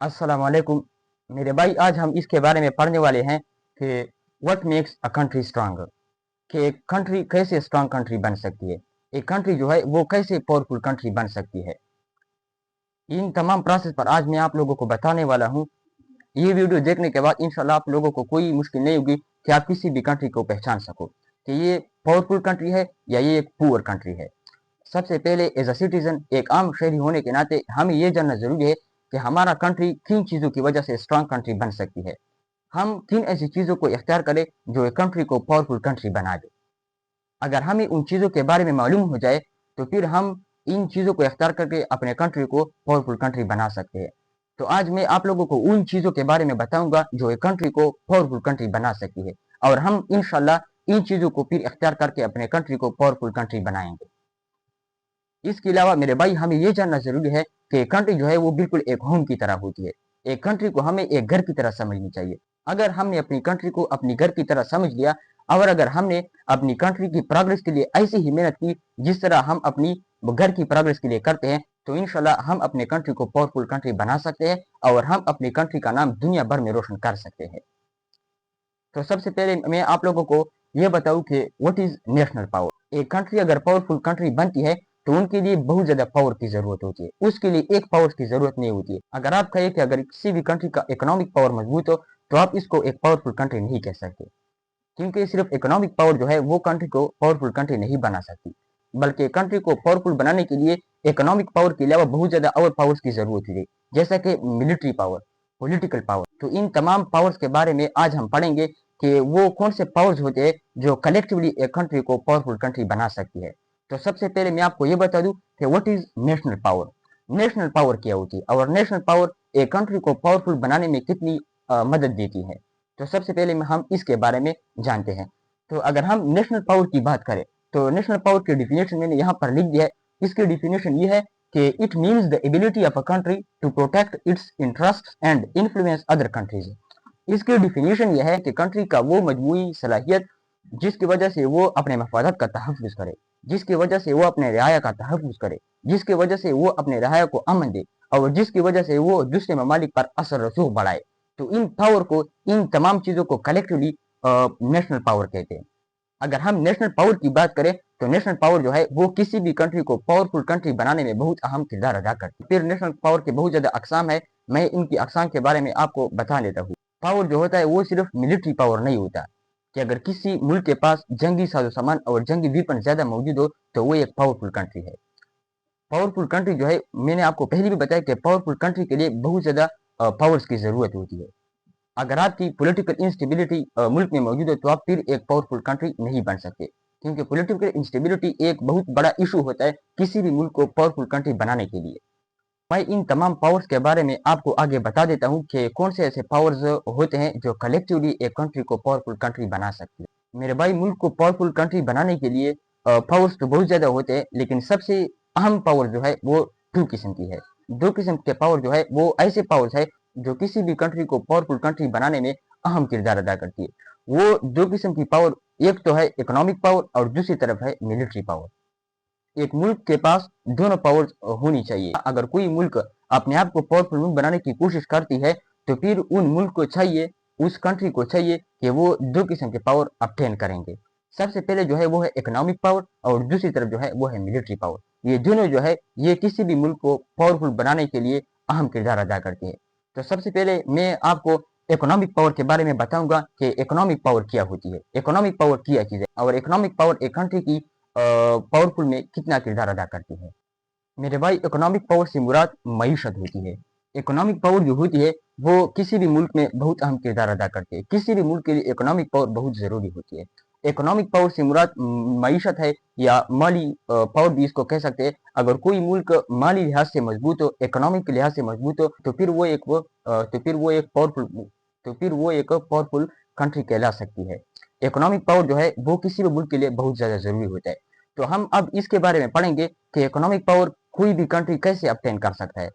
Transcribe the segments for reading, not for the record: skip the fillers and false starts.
अस्सलाम वालेकुम। मेरे भाई, आज हम इसके बारे में पढ़ने वाले हैं कि what makes a country stronger, कि एक कंट्री कैसे स्ट्रांग कंट्री बन सकती है, एक कंट्री जो है वो कैसे पावरफुल कंट्री बन सकती है। इन तमाम प्रोसेस पर आज मैं आप लोगों को बताने वाला हूँ। ये वीडियो देखने के बाद इंशाल्लाह आप लोगों को कोई मुश्किल नहीं होगी कि आप किसी भी कंट्री को पहचान सको कि ये पावरफुल कंट्री है या ये एक पुअर कंट्री है। सबसे पहले एज अ सिटीजन, एक आम शहरी होने के नाते हमें ये जानना जरूरी है कि हमारा कंट्री किन चीज़ों की वजह से स्ट्रांग कंट्री बन सकती है। हम किन ऐसी चीज़ों को इख्तियार करें जो एक कंट्री को पावरफुल कंट्री बना दे। अगर हमें उन चीज़ों के बारे में मालूम हो जाए तो फिर हम इन चीज़ों को इख्तियार करके अपने कंट्री को पावरफुल कंट्री बना सकते हैं। तो आज मैं आप लोगों को उन चीज़ों के बारे में बताऊंगा जो एक कंट्री को पावरफुल कंट्री बना सकती है, और हम इंशाल्लाह इन चीज़ों को फिर इख्तियार करके अपने कंट्री को पावरफुल कंट्री बनाएंगे। इसके अलावा मेरे भाई, हमें ये जानना जरूरी है कि कंट्री जो है वो बिल्कुल एक होम की तरह होती है। एक कंट्री को हमें एक घर की तरह समझनी चाहिए। अगर हमने अपनी कंट्री को अपनी घर की तरह समझ लिया, और अगर हमने अपनी कंट्री की प्रोग्रेस के लिए ऐसी ही मेहनत की जिस तरह हम अपनी घर की प्रोग्रेस के लिए करते हैं, तो इंशाल्लाह हम अपने कंट्री को पावरफुल कंट्री बना सकते हैं और हम अपनी कंट्री का नाम दुनिया भर में रोशन कर सकते हैं। तो सबसे पहले मैं आप लोगों को ये बताऊं कि व्हाट इज नेशनल पावर। एक कंट्री अगर पावरफुल कंट्री बनती है तो उनके लिए बहुत ज्यादा पावर की जरूरत होती है, उसके लिए एक पावर की जरूरत नहीं होती है। अगर आप कहें कि अगर किसी भी कंट्री का इकोनॉमिक पावर मजबूत हो तो आप इसको एक पावरफुल कंट्री नहीं कह सकते, क्योंकि सिर्फ इकोनॉमिक पावर जो है वो कंट्री को पावरफुल कंट्री नहीं बना सकती, बल्कि कंट्री को पावरफुल बनाने के लिए इकोनॉमिक पावर के अलावा बहुत ज्यादा और पावर्स की जरूरत है, जैसा कि मिलिट्री पावर, पॉलिटिकल पावर। तो इन तमाम पावर्स के बारे में आज हम पढ़ेंगे कि वो कौन से पावर्स होते हैं जो कलेक्टिवली एक कंट्री को पावरफुल कंट्री बना सकती है। तो सबसे पहले मैं आपको ये बता दूं कि what is national power. National power क्या होती है और नेशनल पावर एक कंट्री को पावरफुल बनाने में कितनी मदद देती है। तो सबसे पहले हम इसके बारे में जानते हैं। तो अगर हम नेशनल पावर की बात करें तो नेशनल पावर की डिफिनेशन मैंने यहाँ पर लिख दिया है। इसकी डिफिनेशन ये है कि it means the ability of a country to protect its interest and influence other countries. इसकी डिफिनेशन यह है कि कंट्री का वो मजमूई सलाहियत जिसकी वजह से वो अपने मफादात का तहफ़्फ़ुज़ करे, जिसकी वजह से वो अपने रियाया का तहफ़्फ़ुज़ करे, जिसकी वजह से वो अपने रियाया को अमन दे, और जिसकी वजह से वो दूसरे ममालिक पर असर रसूख बढ़ाए। तो इन पावर को, इन तमाम चीज़ों को कलेक्टिवली नेशनल पावर कहते हैं। अगर हम नेशनल पावर की बात करें तो नेशनल पावर जो है वो किसी भी कंट्री को पावरफुल कंट्री बनाने में बहुत अहम किरदार अदा करती है। फिर नेशनल पावर के बहुत ज़्यादा अकसाम है, मैं इनकी अकसाम के बारे में आपको बता देता हूँ। पावर जो होता है वो सिर्फ मिलिट्री पावर नहीं होता कि अगर किसी मुल्क के पास जंगी साजो सामान और जंगी वेपन ज़्यादा मौजूद हो तो वो एक पावरफुल कंट्री है। पावरफुल कंट्री जो है, मैंने आपको पहले भी बताया कि पावरफुल कंट्री के लिए बहुत ज़्यादा पावर्स की ज़रूरत होती है। अगर आपकी पॉलिटिकल इंस्टेबिलिटी मुल्क में मौजूद है तो आप फिर एक पावरफुल कंट्री नहीं बन सकते, क्योंकि पॉलिटिकल इंस्टेबिलिटी एक बहुत बड़ा इशू होता है किसी भी मुल्क को पावरफुल कंट्री बनाने के लिए। मैं इन तमाम पावर्स के बारे में आपको आगे बता देता हूँ कि कौन से ऐसे पावर्स होते हैं जो कलेक्टिवली एक कंट्री को पावरफुल कंट्री बना सकती है। मेरे भाई, मुल्क को पावरफुल कंट्री बनाने के लिए पावर्स तो बहुत ज़्यादा होते हैं, लेकिन सबसे अहम पावर जो है वो दो किस्म की है। दो किस्म के पावर जो है वो ऐसे पावर्स है जो किसी भी कंट्री को पावरफुल कंट्री बनाने में अहम किरदार अदा करती है। वो दो किस्म की पावर, एक तो है इकोनॉमिक पावर और दूसरी तरफ है मिलिट्री पावर। एक मुल्क के पास दोनों पावर्स होनी चाहिए। अगर कोई मुल्क अपने आप को पावरफुल मुल्क बनाने की कोशिश करती है तो फिर उन मुल्क को चाहिए, उस कंट्री को चाहिए कि वो दो किस्म के पावर obtain करेंगे। सबसे पहले जो है वो है इकोनॉमिक पावर और दूसरी तरफ जो है वो है मिलिट्री पावर। ये दोनों जो है ये किसी भी मुल्क को पावरफुल बनाने के लिए अहम किरदार अदा करती है। तो सबसे पहले मैं आपको इकोनॉमिक पावर के बारे में बताऊंगा कि इकोनॉमिक पावर क्या होती है, इकोनॉमिक पावर क्या चीज़ है, और इकोनॉमिक पावर एक कंट्री की पावरफुल में कितना किरदार अदा करती है। मेरे भाई, इकोनॉमिक पावर से मुराद मईशत होती है। इकोनॉमिक पावर जो होती है वो किसी भी मुल्क में बहुत अहम किरदार अदा करती है। किसी भी मुल्क के लिए इकोनॉमिक पावर बहुत ज़रूरी होती है। इकोनॉमिक पावर से मुराद मईशत है या माली पावर भी इसको कह सकते हैं। अगर कोई मुल्क माली लिहाज से मजबूत हो, इकोनॉमिक के लिहाज से मजबूत हो, तो फिर वो एक पावरफुल कंट्री कहला सकती है। इकोनॉमिक पावर जो है वो किसी भी मुल्क के लिए बहुत ज़्यादा ज़रूरी होता है। तो हम अब इसके बारे में पढ़ेंगे कि इकोनॉमिक पावर कोई भी कंट्री कैसे obtain कर सकता है।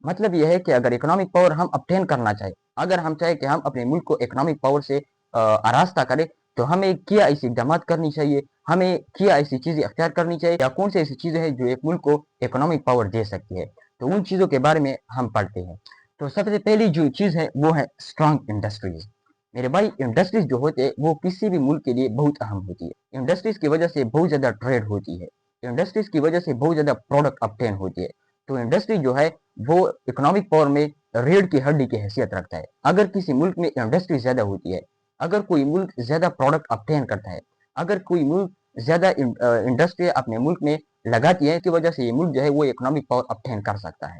मतलब यह है कि अगर इकोनॉमिक पावर हम obtain करना चाहे, अगर हम चाहे कि हम अपने मुल्क को इकोनॉमिक पावर से आरास्ता करें, तो हमें क्या ऐसी इक़दामात करनी चाहिए, हमें क्या ऐसी चीज़ें अख्तियार करनी चाहिए, या कौन सी ऐसी चीज़ें हैं जो एक मुल्क को इकोनॉमिक पावर दे सकती है। तो उन चीज़ों के बारे में हम पढ़ते हैं। तो सबसे पहली जो चीज़ है वो है स्ट्रॉन्ग इंडस्ट्रीज। मेरे भाई इंडस्ट्रीज जो होते हैं वो किसी भी मुल्क के लिए बहुत अहम होती है। इंडस्ट्रीज की वजह से बहुत ज़्यादा ट्रेड होती है, इंडस्ट्रीज की वजह से बहुत ज़्यादा प्रोडक्ट अपटेन होती है। तो इंडस्ट्री जो है वो इकोनॉमिक पावर में रीढ़ की हड्डी की हैसियत रखता है। अगर किसी मुल्क में इंडस्ट्री ज़्यादा होती है, अगर कोई मुल्क ज़्यादा प्रोडक्ट अपटेन करता है, अगर कोई मुल्क ज़्यादा इंडस्ट्री अपने मुल्क में लगाती है, की वजह से ये मुल्क जो है वो इकोनॉमिक पावर अपटेन कर सकता है।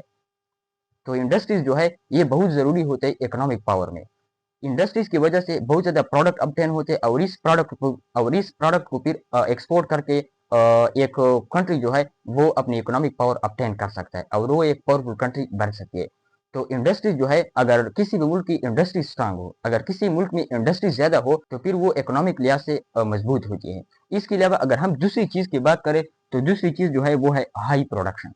तो इंडस्ट्रीज जो है ये बहुत ज़रूरी होते हैं इकोनॉमिक पावर में। इंडस्ट्रीज की वजह से बहुत ज़्यादा प्रोडक्ट अपटेन होते हैं और इस प्रोडक्ट को फिर एक्सपोर्ट करके एक कंट्री जो है वो अपनी इकोनॉमिक पावर अपटेन कर सकता है और वो एक पावरफुल कंट्री बन सकती है। तो इंडस्ट्रीज जो है अगर किसी भी मुल्क की इंडस्ट्री स्ट्रांग हो, अगर किसी मुल्क में इंडस्ट्री ज़्यादा हो तो फिर वो इकोनॉमिक लिहाज से मजबूत होती है। इसके अलावा अगर हम दूसरी चीज़ की बात करें तो दूसरी चीज़ जो है वो है हाई प्रोडक्शन।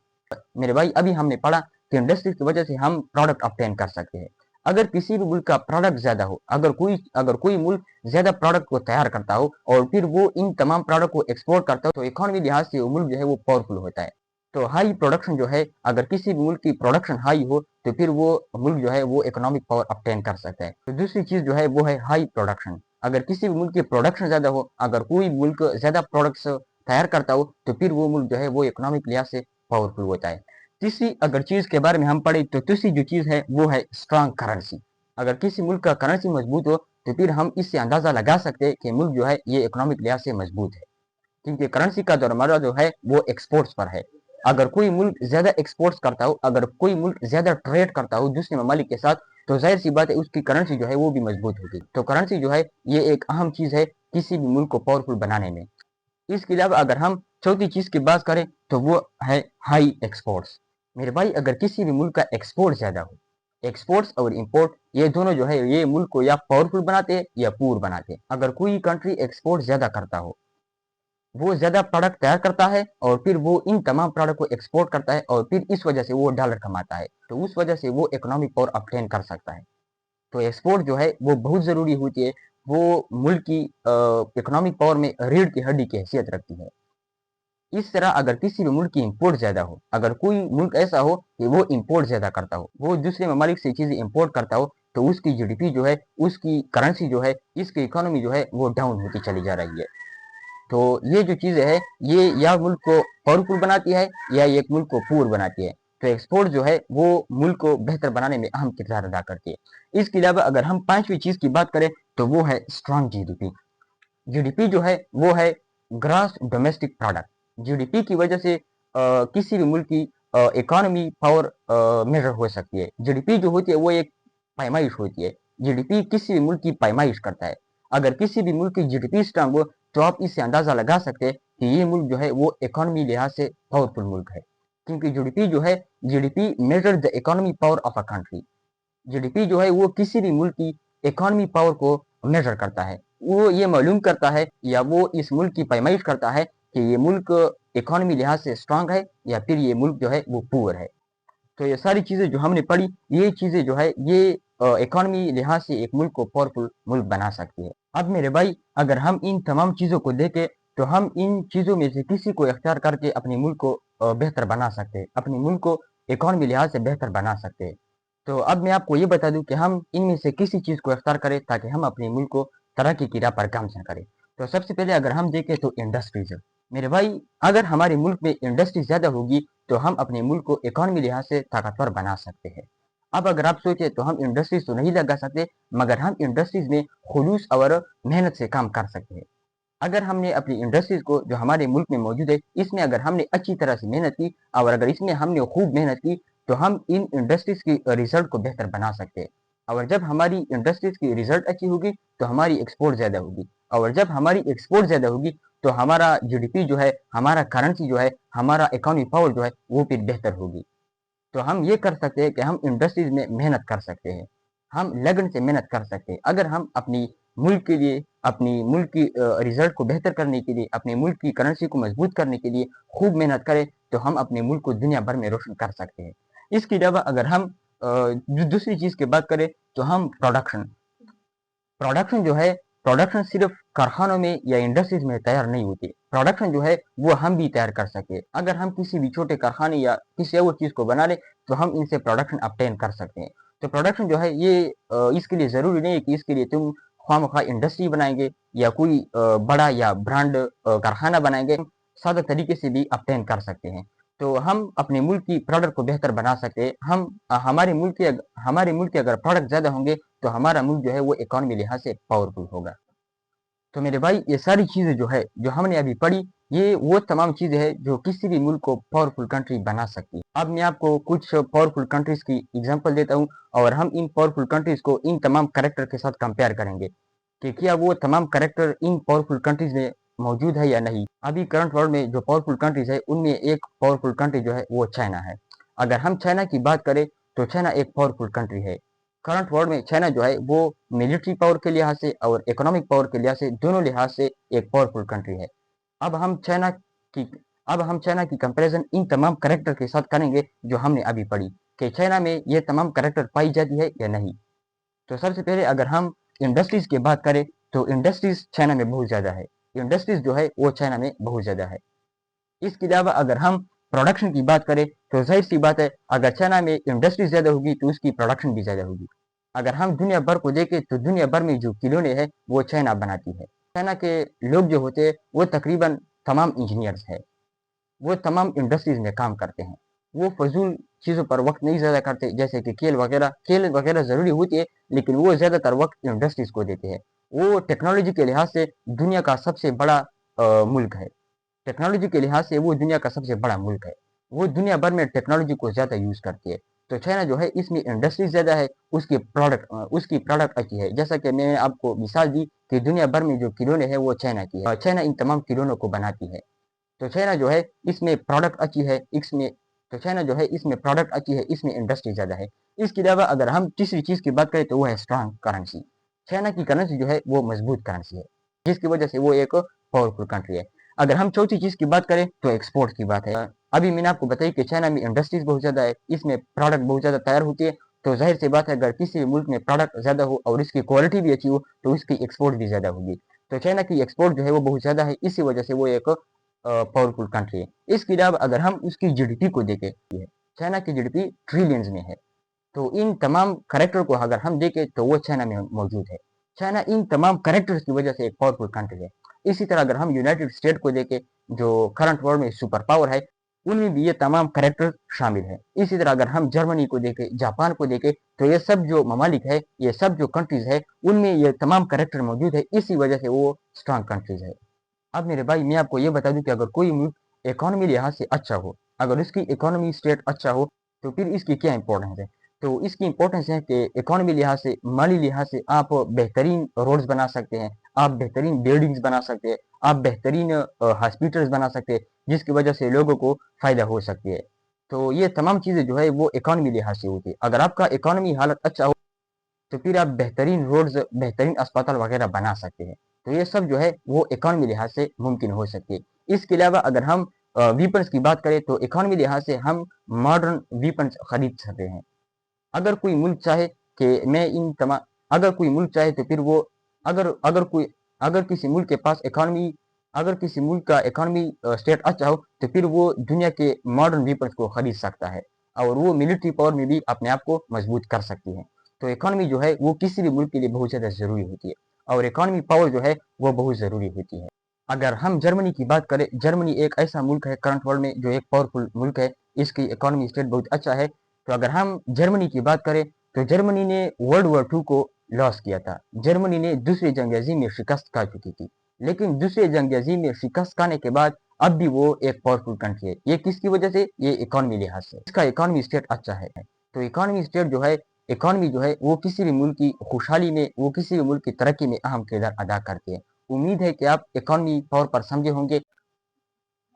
मेरे भाई अभी हमने पढ़ा कि इंडस्ट्री की वजह से हम प्रोडक्ट ऑब्टेन कर सकते हैं। अगर किसी भी मुल्क का प्रोडक्ट ज्यादा हो, अगर कोई मुल्क ज्यादा प्रोडक्ट को तैयार करता हो और फिर वो इन तमाम प्रोडक्ट को एक्सपोर्ट करता हो तो इकोनॉमी लिहाज से वो मुल्क जो है वो पावरफुल होता है। तो हाई प्रोडक्शन जो है, अगर किसी भी मुल्क की प्रोडक्शन हाई हो तो फिर वो मुल्क जो है वो इकोनॉमिक पावर ऑब्टेन कर सकता है। तो दूसरी चीज जो है वो है हाई प्रोडक्शन। अगर किसी भी मुल्क की प्रोडक्शन ज्यादा हो, अगर कोई मुल्क ज्यादा प्रोडक्ट्स तैयार करता हो तो फिर वो मुल्क जो है वो इकोनॉमिक लिहाज से पावरफुल होता है। तीसरी अगर चीज के बारे में हम पढ़े तो तीसरी जो चीज है वो है स्ट्रांग करेंसी। अगर किसी मुल्क का करेंसी मजबूत हो तो फिर हम इससे अंदाजा लगा सकते हैं कि मुल्क जो है ये इकोनॉमिक लिहाज से मजबूत है, क्योंकि करेंसी का दरमजा जो है वो एक्सपोर्ट्स पर है। अगर कोई मुल्क ज्यादा एक्सपोर्ट्स करता हो, अगर कोई मुल्क ज्यादा ट्रेड करता हो दूसरे ममालिक के साथ, तो जाहिर सी बात है उसकी करेंसी जो है वो भी मजबूत होगी। तो करेंसी जो है ये एक अहम चीज है किसी भी मुल्क को पावरफुल बनाने में। इसके अलावा अगर हम चौथी चीज की बात करें तो वो है हाई एक्सपोर्ट्स। मेरे भाई अगर किसी भी मुल्क का एक्सपोर्ट ज्यादा हो, एक्सपोर्ट्स और इंपोर्ट ये दोनों जो है ये मुल्क को या पावरफुल बनाते हैं या पुअर बनाते हैं। अगर कोई कंट्री एक्सपोर्ट ज्यादा करता हो, वो ज्यादा प्रोडक्ट तैयार करता है और फिर वो इन तमाम प्रोडक्ट को एक्सपोर्ट करता है और फिर इस वजह से वो डॉलर कमाता है, तो उस वजह से वो इकोनॉमिक पावर ऑब्टेन कर सकता है। तो एक्सपोर्ट जो है वो बहुत जरूरी होती है, वो मुल्क की इकोनॉमिक पावर में रीढ़ की हड्डी की हैसियत रखती है। इस तरह अगर किसी भी मुल्क की इंपोर्ट ज्यादा हो, अगर कोई मुल्क ऐसा हो कि वो इंपोर्ट ज्यादा करता हो, वो दूसरे ममालिक से चीजें इंपोर्ट करता हो, तो उसकी जीडीपी जो है, उसकी करेंसी जो है, इसकी इकोनॉमी जो है वो डाउन होती चली जा रही है। तो ये जो चीजें है ये या मुल्क को पावरफुल बनाती है या एक मुल्क को पुअर बनाती है। तो एक्सपोर्ट जो है वो मुल्क को बेहतर बनाने में अहम किरदार अदा करती है। इसके अलावा अगर हम पांचवी चीज की बात करें तो वो है स्ट्रॉन्ग जीडीपी। जीडीपी जो है वो है ग्रॉस डोमेस्टिक प्रोडक्ट। जीडीपी की वजह से किसी भी मुल्क की इकोनॉमी पावर मेजर हो सकती है। जीडीपी जो होती है वो एक पैमाइश होती है। जीडीपी किसी भी मुल्क की पैमाइश करता है। अगर किसी भी मुल्क की जीडीपी स्ट्रांग हो तो आप इससे अंदाजा लगा सकते हैं कि ये मुल्क जो है वो इकोनॉमी लिहाज से पावरफुल मुल्क है, क्योंकि जीडीपी जो है, GDP measure the economy power of a country. GDP जो है वो किसी भी मुल्क की इकोनॉमी पावर को मेजर करता है। वो ये मालूम करता है या वो इस मुल्क की पैमाइश करता है कि ये मुल्क इकोनॉमी लिहाज से स्ट्रांग है या फिर ये मुल्क जो है वो पुअर है। तो ये सारी चीजें जो हमने पढ़ी, ये चीजें जो है ये इकोनॉमी लिहाज से एक मुल्क को पावरफुल मुल्क बना सकती है। अब मेरे भाई अगर हम इन तमाम चीजों को देखें तो हम इन चीजों में से किसी को इख्तियार करके अपने मुल्क को बेहतर बना सकते हैं, अपने मुल्क को इकोनॉमी लिहाज से बेहतर बना सकते हैं। तो अब मैं आपको ये बता दूं कि हम इनमें से किसी चीज को इख्तियार करें ताकि हम अपने मुल्क को तरक्की की राह पर गामजा करें। तो सबसे पहले अगर हम देखें तो इंडस्ट्रीज। मेरे भाई अगर हमारे मुल्क में इंडस्ट्री ज्यादा होगी तो हम अपने मुल्क को इकोनॉमी लिहाज से ताकतवर बना सकते हैं। अब अगर आप सोचे तो हम इंडस्ट्रीज तो नहीं लगा सकते, मगर हम इंडस्ट्रीज में खुलूस और मेहनत से काम कर सकते हैं। अगर हमने अपनी इंडस्ट्रीज को जो हमारे मुल्क में मौजूद है इसमें अगर हमने अच्छी तरह से मेहनत की और अगर इसमें हमने खूब मेहनत की तो हम इन इंडस्ट्रीज की रिजल्ट को बेहतर बना सकते हैं। और जब हमारी इंडस्ट्रीज की रिजल्ट अच्छी होगी तो हमारी एक्सपोर्ट ज्यादा होगी, और जब हमारी एक्सपोर्ट ज्यादा होगी तो हमारा जीडीपी जो है, हमारा करेंसी जो है, हमारा इकोनॉमी पावर जो है वो फिर बेहतर होगी। तो हम ये कर सकते हैं कि हम इंडस्ट्रीज में मेहनत कर सकते हैं, हम लगन से मेहनत कर सकते हैं। अगर हम अपनी मुल्क के लिए, अपनी मुल्क की रिजल्ट को बेहतर करने के लिए, अपने मुल्क की करेंसी को मजबूत करने के लिए खूब मेहनत करें तो हम अपने मुल्क को दुनिया भर में रोशन कर सकते हैं। इसके अलावा अगर हम दूसरी चीज की बात करें तो हम प्रोडक्शन, प्रोडक्शन जो है, प्रोडक्शन सिर्फ कारखानों में या इंडस्ट्रीज में तैयार नहीं होती। प्रोडक्शन जो है वो हम भी तैयार कर सके। अगर हम किसी भी छोटे कारखाने या किसी और चीज को बना ले तो हम इनसे प्रोडक्शन अपटेन कर सकते हैं। तो प्रोडक्शन जो है ये इसके लिए ज़रूरी नहीं है कि इसके लिए तुम ख्वामख्वाह इंडस्ट्री बनाएंगे या कोई बड़ा या ब्रांड कारखाना बनाएंगे, सादा तरीके से भी अपटेन कर सकते हैं। तो हम अपने मुल्क की प्रोडक्ट को बेहतर बना सकते हैं। हम हमारे मुल्क के अगर प्रोडक्ट ज़्यादा होंगे तो हमारा मुल्क जो है वो इकॉनमी लिहाज से पावरफुल होगा। तो मेरे भाई ये सारी चीज़ें जो है जो हमने अभी पढ़ी, ये वो तमाम चीज़ें हैं जो किसी भी मुल्क को पावरफुल कंट्री बना सकती है। अब मैं आपको कुछ पावरफुल कंट्रीज़ की एग्जांपल देता हूँ और हम इन पावरफुल कंट्रीज़ को इन तमाम कैरेक्टर के साथ कंपेयर करेंगे कि क्या वो तमाम कैरेक्टर इन पावरफुल कंट्रीज़ में मौजूद है या नहीं। अभी करंट वर्ल्ड में जो पावरफुल कंट्रीज़ है उनमें एक पावरफुल कंट्री जो है वो चाइना है। अगर हम चाइना की बात करें तो चाइना एक पावरफुल कंट्री है। करंट वर्ल्ड में चाइना जो है वो मिलिट्री पावर के लिहाज से और इकोनॉमिक पावर के लिहाज से दोनों लिहाज से एक पावरफुल कंट्री है। अब हम चाइना की अब हम चाइना की कंपैरिजन इन तमाम कैरेक्टर के साथ करेंगे जो हमने अभी पढ़ी कि चाइना में ये तमाम कैरेक्टर पाई जाती है या नहीं। तो सबसे पहले अगर हम इंडस्ट्रीज की बात करें तो इंडस्ट्रीज चाइना में बहुत ज़्यादा है। इंडस्ट्रीज जो है वो चाइना में बहुत ज़्यादा है। इसके अलावा अगर हम प्रोडक्शन की बात करें तो जाहिर सी बात है, अगर चाइना में इंडस्ट्री ज़्यादा होगी तो उसकी प्रोडक्शन भी ज़्यादा होगी। अगर हम दुनिया भर को देखें तो दुनिया भर में जो खिलौने हैं वो चाइना बनाती है। चाइना के लोग जो होते हैं वो तकरीबन तमाम इंजीनियर्स हैं, वो तमाम इंडस्ट्रीज में काम करते हैं। वो फजूल चीज़ों पर वक्त नहीं ज़्यादा करते, जैसे कि खेल वगैरह ज़रूरी होती है लेकिन वो ज़्यादातर वक्त इंडस्ट्रीज को देते हैं। वो टेक्नोलॉजी के लिहाज से दुनिया का सबसे बड़ा मुल्क है। टेक्नोलॉजी के लिहाज से वो दुनिया का सबसे बड़ा मुल्क है। वो दुनिया भर में टेक्नोलॉजी को ज़्यादा यूज़ करती है। तो चाइना जो है इसमें इंडस्ट्री ज़्यादा है, उसकी प्रोडक्ट अच्छी है। जैसा कि मैंने आपको मिसाल दी कि दुनिया भर में जो खिलौने हैं वो चाइना की है। चाइना इन तमाम खिलौनों को बनाती है। तो चाइना जो है इसमें प्रोडक्ट अच्छी है, इसमें तो चाइना जो है इसमें प्रोडक्ट अच्छी है, इसमें इंडस्ट्री ज़्यादा है। इसके अलावा अगर हम तीसरी चीज़ की बात करें तो वो है स्ट्रांग करेंसी। चाइना की करेंसी जो है वो मजबूत करेंसी है, जिसकी वजह से वो एक पावरफुल कंट्री है। अगर हम चौथी चीज़ की बात करें तो एक्सपोर्ट की बात है। अभी मैंने आपको बताई कि चाइना में इंडस्ट्रीज बहुत ज़्यादा है, इसमें प्रोडक्ट बहुत ज़्यादा तैयार होती है। तो जाहिर सी बात है, अगर किसी भी मुल्क में प्रोडक्ट ज़्यादा हो और इसकी क्वालिटी भी अच्छी हो तो उसकी एक्सपोर्ट भी ज़्यादा होगी। तो चाइना की एक्सपोर्ट जो है वो बहुत ज़्यादा है, इसी वजह से वो एक पावरफुल कंट्री है। इसके अलावा अगर हम उसकी जीडीपी को देखें, चाइना की जीडीपी ट्रिलियंस में है। तो इन तमाम करेक्टर को अगर हम देखें तो वो चाइना में मौजूद है। चाइना इन तमाम करेक्टर्स की वजह से एक पावरफुल कंट्री है। इसी तरह अगर हम यूनाइटेड स्टेट को देखें जो करंट वर्ल्ड में सुपर पावर है, उनमें भी ये तमाम करेक्टर शामिल है। इसी तरह अगर हम जर्मनी को देखें, जापान को देखें, तो ये सब जो ममालिक है, ये सब जो कंट्रीज है, उनमें ये तमाम करेक्टर मौजूद है। इसी वजह से वो स्ट्रांग कंट्रीज है। अब मेरे भाई मैं आपको ये बता दूं कि अगर कोई मुल्क इकोनॉमी लिहाज से अच्छा हो, अगर उसकी इकोनॉमी स्टेट अच्छा हो, तो फिर इसकी क्या इंपॉर्टेंस है। तो इसकी इंपॉर्टेंस है कि इकोनॉमी लिहाज से, माली लिहाज से आप बेहतरीन रोड्स बना सकते हैं, आप बेहतरीन बिल्डिंग्स बना सकते हैं, आप बेहतरीन हॉस्पिटल्स बना सकते हैं, जिसकी वजह से लोगों को फ़ायदा हो सकती है। तो ये तमाम चीज़ें जो है वो इकोनॉमी लिहाज से होती है। अगर आपका इकोनॉमी हालत अच्छा हो तो फिर आप बेहतरीन रोड्स, बेहतरीन अस्पताल वगैरह बना सकते हैं। तो ये सब जो है वो इकोनॉमी लिहाज से मुमकिन हो सकती है। इसके अलावा अगर हम वीपन्स की बात करें तो इकोनॉमी लिहाज से हम मॉडर्न वीपन्स खरीद सकते हैं। अगर कोई मुल्क चाहे कि मैं इन तमाम अगर कोई मुल्क चाहे तो फिर वो अगर अगर कोई अगर किसी मुल्क के पास इकोनॉमी अगर किसी मुल्क का इकोनॉमी स्टेट अच्छा हो तो फिर वो दुनिया के मॉडर्न वीपन्स को खरीद सकता है और वो मिलिट्री पावर में भी अपने आप को मजबूत कर सकती है। तो इकोनॉमी जो है वो किसी भी मुल्क के लिए बहुत ज़्यादा ज़रूरी होती है और इकोनॉमी पावर जो है वो बहुत ज़रूरी होती है। अगर हम जर्मनी की बात करें, जर्मनी एक ऐसा मुल्क है करंट वर्ल्ड में जो एक पावरफुल मुल्क है, इसकी इकोनॉमी स्टेट बहुत अच्छा है। तो अगर हम जर्मनी की बात करें तो जर्मनी ने वर्ल्ड वॉर 2 को लॉस किया था। जर्मनी ने दूसरी जंग अज़ीम में शिकस्त खा चुकी थी, लेकिन दूसरी जंग अज़ीम में शिकस्त खाने के बाद अब भी वो एक पावरफुल कंट्री है। ये किसकी वजह से? ये इकोनॉमी लिहाज से, इसका इकोनॉमी स्टेट अच्छा है। तो इकोनॉमी स्टेट जो है, इकोनॉमी जो है वो किसी भी मुल्क की खुशहाली में, वो किसी भी मुल्क की तरक्की में अहम किरदार अदा करती है। उम्मीद है कि आप इकोनॉमी पावर पर समझे होंगे।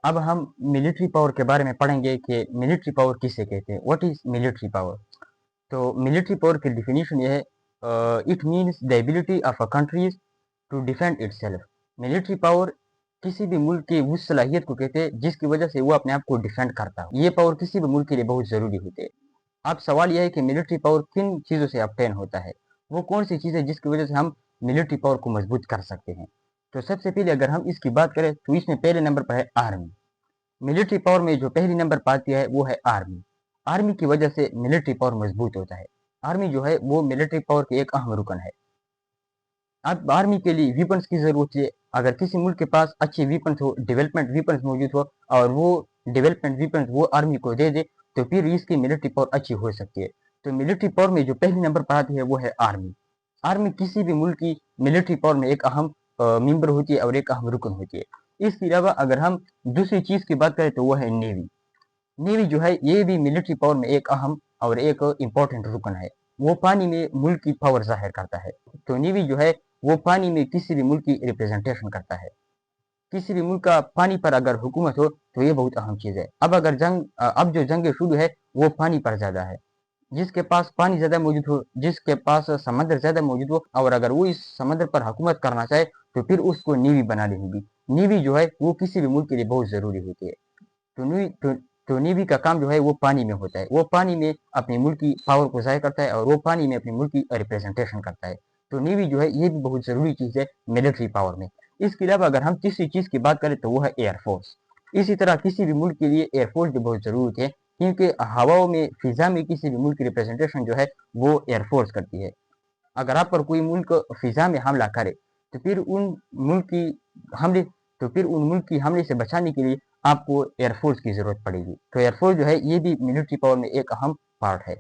अब हम मिलिट्री पावर के बारे में पढ़ेंगे कि मिलिट्री पावर किसे कहते हैं, व्हाट इज मिलिट्री पावर। तो मिलिट्री पावर की डिफिनीशन ये है, it means the ability of a countries to defend itself. Military power किसी भी मुल्क की उस सलाहियत को कहते हैं जिसकी वजह से वो अपने आप को डिफेंड करता है। ये पावर किसी भी मुल्क के लिए बहुत ज़रूरी होती है। अब सवाल यह है कि मिलिट्री पावर किन चीज़ों से ऑब्टेन होता है, वो कौन सी चीज़ है जिसकी वजह से हम मिलिट्री पावर को मजबूत कर सकते हैं। तो सबसे पहले अगर हम इसकी बात करें तो इसमें पहले नंबर पर है आर्मी। मिलिट्री पावर में जो पहली नंबर पर आती है वो है आर्मी। आर्मी की वजह से मिलिट्री पावर मजबूत होता है। आर्मी जो है वो मिलिट्री पावर के एक अहम रुकन है। अब आर्मी के लिए वीपन्स की जरूरत है। अगर किसी मुल्क के पास अच्छे वीपन्स हो, डेवलपमेंट वीपन्स मौजूद हो और वो डेवलपमेंट वीपन्स वो आर्मी को दे दे तो फिर इसकी मिलिट्री पावर अच्छी हो सकती है। तो मिलिट्री पावर में जो पहले नंबर पर आती है वो है आर्मी। आर्मी किसी भी मुल्क की मिलिट्री पावर में एक अहम मेंबर होती है और एक अहम रुकन होती है। इसके अलावा अगर हम दूसरी चीज की बात करें तो वो है नेवी। नेवी जो है ये भी मिलिट्री पावर में एक अहम और एक इम्पोर्टेंट रुकन है। वो पानी में मुल्क की पावर जाहिर करता है। तो नेवी जो है वो पानी में किसी भी मुल्क की रिप्रेजेंटेशन करता है। किसी भी मुल्क का पानी पर अगर हुकूमत हो तो ये बहुत अहम चीज है। अब जो जंग शुरू है वो पानी पर ज्यादा है। जिसके पास पानी ज्यादा मौजूद हो, जिसके पास समंदर ज्यादा मौजूद हो और अगर वो इस समंदर पर हुकूमत करना चाहे तो फिर उसको नेवी बना लेगी। नेवी जो है वो किसी भी मुल्क के लिए बहुत जरूरी होती है। तो नेवी का काम जो है वो पानी में होता है। वो पानी में अपने मुल्क की पावर को जाहिर करता है और वो पानी में अपने मुल्क की रिप्रेजेंटेशन करता है। तो नेवी जो है ये भी बहुत जरूरी चीज है मिलिट्री पावर में। इसके अलावा अगर हम तीसरी चीज की बात करें तो वो है एयरफोर्स। इसी तरह किसी भी मुल्क के लिए एयरफोर्स की बहुत जरूरत है, क्योंकि हवाओं में, फिजा में किसी भी मुल्क की रिप्रेजेंटेशन जो है वो एयरफोर्स करती है। अगर आप पर कोई मुल्क फिजा में हमला करे तो फिर हमले उन मुल्क की हमले से बचाने के लिए आपको एयरफोर्स की जरूरत पड़ेगी। तो एयरफोर्स जो है ये भी मिलिट्री पावर में एक अहम पार्ट है।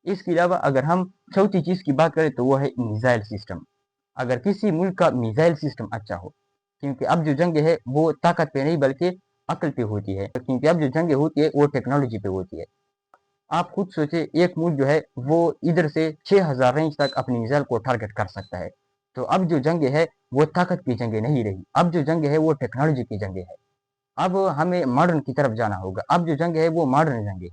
इसके अलावा अगर हम चौथी चीज की बात करें तो वो है मिसाइल सिस्टम। अगर किसी मुल्क का मिसाइल सिस्टम अच्छा हो, क्योंकि अब जो जंग है वो ताकत पे नहीं बल्कि अकल पे होती है, क्योंकि अब जो जंग होती है वो टेक्नोलॉजी पे होती है। आप खुद सोचे, एक मुल्क जो है वो इधर से 6000 रेंज तक अपनी मिसाइल को टारगेट कर सकता है। तो अब जो जंग है वो ताकत की जंग नहीं रही, अब जो जंग है वो टेक्नोलॉजी की जंग है। अब हमें मॉडर्न की तरफ जाना होगा। अब जो जंग है वो मॉडर्न जंग है।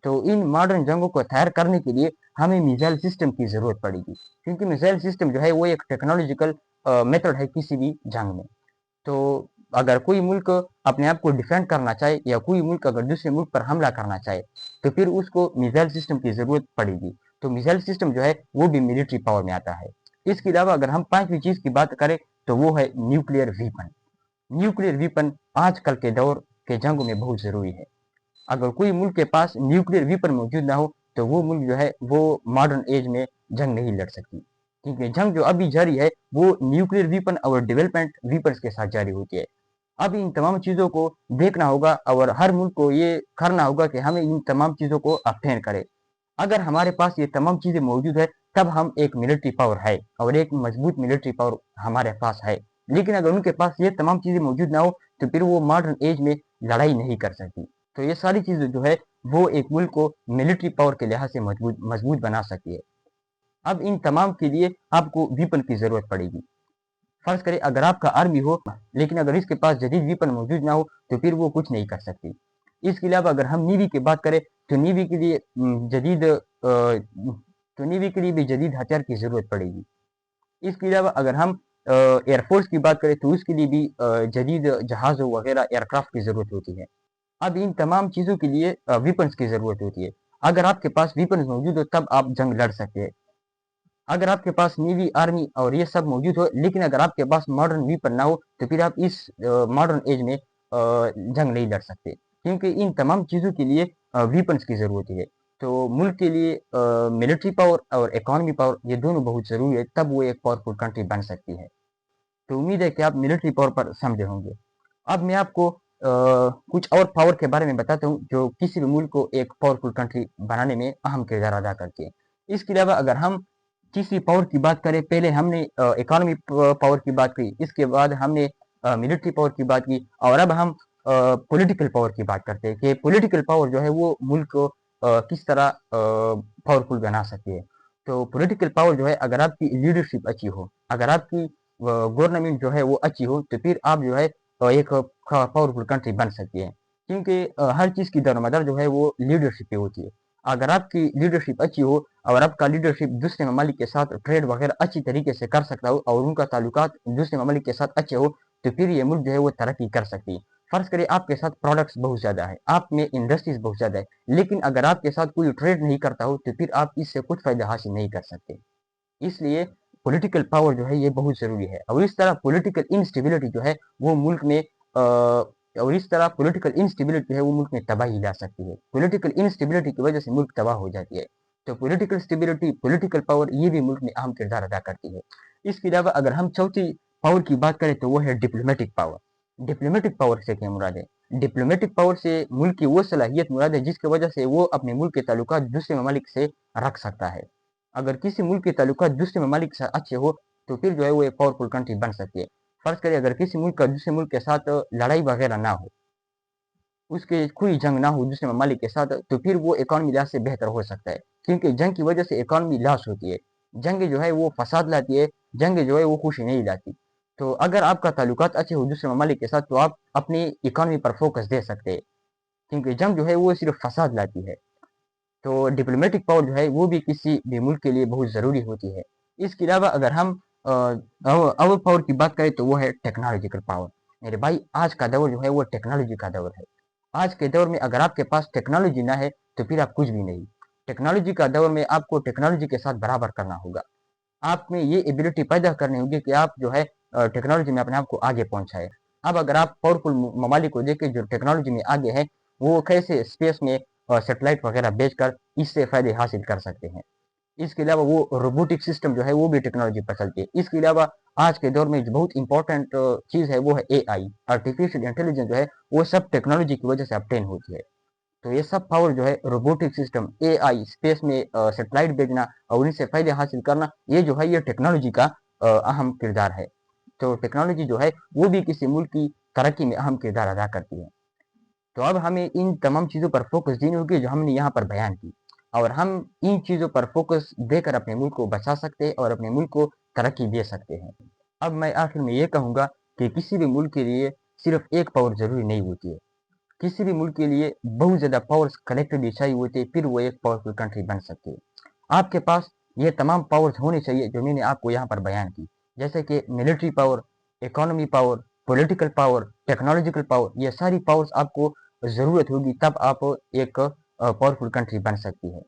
तो इन मॉडर्न जंगों को तैयार करने के लिए हमें मिसाइल सिस्टम की जरूरत पड़ेगी, क्योंकि मिसाइल सिस्टम जो है वो एक टेक्नोलॉजिकल मेथड है किसी भी जंग में। तो अगर कोई मुल्क अपने आप को डिफेंड करना चाहे या कोई मुल्क अगर दूसरे मुल्क पर हमला करना चाहे तो फिर उसको मिसाइल सिस्टम की जरूरत पड़ेगी। तो मिसाइल सिस्टम जो है वो भी मिलिट्री पावर में आता है। इसके अलावा अगर हम पांचवी चीज की बात करें तो वो है न्यूक्लियर वीपन। न्यूक्लियर वीपन आजकल के दौर के जंगों में बहुत जरूरी है। अगर कोई मुल्क के पास न्यूक्लियर वीपन मौजूद ना हो तो वो मुल्क जो है वो मॉडर्न एज में जंग नहीं लड़ सकती, क्योंकि जंग जो अभी जारी है वो न्यूक्लियर वीपन और डेवलपमेंट वीपन्स के साथ जारी होती है। अब इन तमाम चीजों को देखना होगा और हर मुल्क को ये करना होगा कि हमें इन तमाम चीजों को अबटेन करें। अगर हमारे पास ये तमाम चीजें मौजूद है तब हम एक मिलिट्री पावर है और एक मजबूत मिलिट्री पावर हमारे पास है। लेकिन अगर उनके पास ये तमाम चीजें मौजूद ना हो तो फिर वो मॉडर्न एज में लड़ाई नहीं कर सकती। तो ये सारी चीजें जो है वो एक मुल्क को मिलिट्री पावर के लिहाज से मजबूत मजबूत बना सकती है। अब इन तमाम के लिए आपको वीपन की जरूरत पड़ेगी। फर्ज करें अगर आपका आर्मी हो लेकिन अगर इसके पास जदीद वीपन मौजूद ना हो तो फिर वो कुछ नहीं कर सकती। इसके अलावा अगर हम नेवी की बात करें तो नेवी के लिए भी जदीद हथियार की जरूरत पड़ेगी। इसके अलावा अगर हम एयरफोर्स की बात करें तो उसके लिए भी जदीद जहाज़ों वगैरह एयरक्राफ्ट की जरूरत होती है। अब इन तमाम चीज़ों के लिए वीपन्स की ज़रूरत होती है। अगर आपके पास वीपन्स मौजूद हो तब आप जंग लड़ सकते हैं। अगर आपके पास नेवी, आर्मी और ये सब मौजूद हो लेकिन अगर आपके पास मॉडर्न वीपन ना हो तो फिर आप इस मॉडर्न एज में जंग नहीं लड़ सकते, क्योंकि इन तमाम चीज़ों के लिए वीपन्स की ज़रूरत है। तो मुल्क के लिए मिलिट्री पावर और इकोनॉमी पावर ये दोनों बहुत ज़रूरी है, तब वो एक पावरफुल कंट्री बन सकती है। तो उम्मीद है कि आप मिलिट्री पावर पर समझे होंगे। अब मैं आपको कुछ और पावर के बारे में बताता हूँ जो किसी भी मुल्क को एक पावरफुल कंट्री बनाने में अहम किरदार अदा करते हैं। इसके अलावा अगर हम किसी पावर की बात करें, पहले हमने इकोनॉमी पावर की बात की, इसके बाद हमने मिलिट्री पावर की बात की और अब हम पॉलिटिकल पावर की बात करते हैं कि पॉलिटिकल पावर जो है वो मुल्क को किस तरह पावरफुल बना सकती है। तो पॉलिटिकल पावर जो है अगर आपकी लीडरशिप अच्छी हो, अगर आपकी गवर्नमेंट जो है वो अच्छी हो तो फिर आप जो है एक पावरफुल कंट्री बन सकती है, क्योंकि हर चीज़ की दारोमदार जो है वो लीडरशिप पे होती है। अगर आपकी लीडरशिप अच्छी हो और आपका लीडरशिप दूसरे ममालिक के साथ ट्रेड वगैरह अच्छी तरीके से कर सकता हो और उनका ताल्लुकात दूसरे ममालिक के साथ अच्छे हो तो फिर ये मुल्क जो है वो तरक्की कर सकती है। फर्ज करें आपके साथ प्रोडक्ट्स बहुत ज़्यादा है, आप में इंडस्ट्रीज बहुत ज़्यादा है, लेकिन अगर आपके साथ कोई ट्रेड नहीं करता हो तो फिर आप इससे कुछ फ़ायदा हासिल नहीं कर सकते। इसलिए पॉलिटिकल पावर जो है ये बहुत ज़रूरी है और इस तरह पॉलिटिकल इंस्टेबिलिटी जो है वो मुल्क में और इस तरह पॉलिटिकल इंस्टेबिलिटी जो है वो मुल्क में तबाही ला सकती है। पॉलिटिकल इंस्टेबिलिटी की वजह से मुल्क तबाह हो जाती है। तो पॉलिटिकल स्टेबिलिटी, पॉलिटिकल पावर ये भी मुल्क में अहम किरदार अदा करती है। इसके अलावा अगर हम चौथी पावर की बात करें तो वो है डिप्लोमेटिक पावर। डिप्लोमेटिक पावर से क्या मुराद है? डिप्लोमेटिक पावर से मुल्क की वो सलाहियत मुराद है जिसकी वजह से वो अपने मुल्क के ताल्लुकात दूसरे ममालिक से रख सकता है। अगर किसी मुल्क के ताल्लुकात दूसरे ममालिक से अच्छे हो तो फिर जो है वो एक पावरफुल कंट्री बन सकती है। फर्ज करिए अगर किसी मुल्क का दूसरे मुल्क के साथ लड़ाई वगैरह ना हो, उसके कोई जंग ना हो दूसरे ममालिक के साथ, तो फिर वो इकॉनमी लिहाज से बेहतर हो सकता है, क्योंकि जंग की वजह से इकॉनमी लॉस होती है। जंग जो है वो फसाद लाती है, जंग जो है वो खुशी नहीं लाती। तो अगर आपका ताल्लुकात अच्छे हो दूसरे ममालिक के साथ तो आप अपनी इकॉनमी पर फोकस दे सकते हैं, क्योंकि जंग जो है वो सिर्फ फसाद लाती है। तो डिप्लोमेटिक पावर जो है वो भी किसी भी मुल्क के लिए बहुत ज़रूरी होती है। इसके अलावा अगर हम और पावर की बात करें तो वो है टेक्नोलॉजिकल पावर। मेरे भाई आज का दौर जो है वो टेक्नोलॉजी का दौर है। आज के दौर में अगर आपके पास टेक्नोलॉजी ना है तो फिर आप कुछ भी नहीं। टेक्नोलॉजी का दौर में आपको टेक्नोलॉजी के साथ बराबर करना होगा। आप में ये एबिलिटी पैदा करनी होगी कि आप जो है टेक्नोलॉजी में अपने आप को आगे पहुंचाए। अब अगर आप पावरफुल ममालिक को देखें जो टेक्नोलॉजी में आगे है, वो कैसे स्पेस में सैटेलाइट वगैरह भेजकर इससे फायदे हासिल कर सकते हैं। इसके अलावा वो रोबोटिक सिस्टम जो है वो भी टेक्नोलॉजी पर चलती है। इसके अलावा आज के दौर में जो बहुत इंपॉर्टेंट चीज़ है वो है एआई, आर्टिफिशियल इंटेलिजेंस जो है वो सब टेक्नोलॉजी की वजह से ऑब्टेन होती है। तो ये सब पावर जो है रोबोटिक सिस्टम, एआई, स्पेस में सैटेलाइट भेजना और उनसे फायदे हासिल करना, ये जो है ये टेक्नोलॉजी का अहम किरदार है। तो टेक्नोलॉजी जो है वो भी किसी मुल्क की तरक्की में अहम किरदार अदा करती है। तो अब हमें इन तमाम चीज़ों पर फोकस देनी होगी जो हमने यहाँ पर बयान की, और हम इन चीज़ों पर फोकस देकर अपने मुल्क को बचा सकते हैं और अपने मुल्क को तरक्की दे सकते हैं। अब मैं आखिर में ये कहूँगा कि किसी भी मुल्क के लिए सिर्फ एक पावर ज़रूरी नहीं होती है। किसी भी मुल्क के लिए बहुत ज़्यादा पावर्स कलेक्टिवली चाहिए होती है, फिर वो एक पावरफुल कंट्री बन सकती है। आपके पास ये तमाम पावर्स होने चाहिए जो मैंने आपको यहाँ पर बयान की, जैसे कि military power, economy power, political power, technological power, ये सारी पावर्स आपको ज़रूरत होगी तब आप एक पावरफुल कंट्री बन सकती है।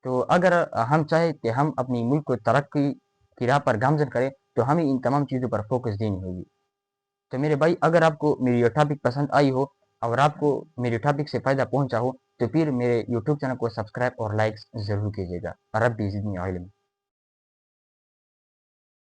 तो अगर हम चाहें कि हम अपनी मुल्क को तरक्की की राह पर गामजन करें तो हमें इन तमाम चीज़ों पर फोकस देनी होगी। तो मेरे भाई अगर आपको मेरी ये टॉपिक पसंद आई हो और आपको मेरे टॉपिक से फ़ायदा पहुंचा हो तो फिर मेरे यूट्यूब चैनल को सब्सक्राइब और लाइक्स ज़रूर कीजिएगा। रब्बी ज़िदनी इल्म।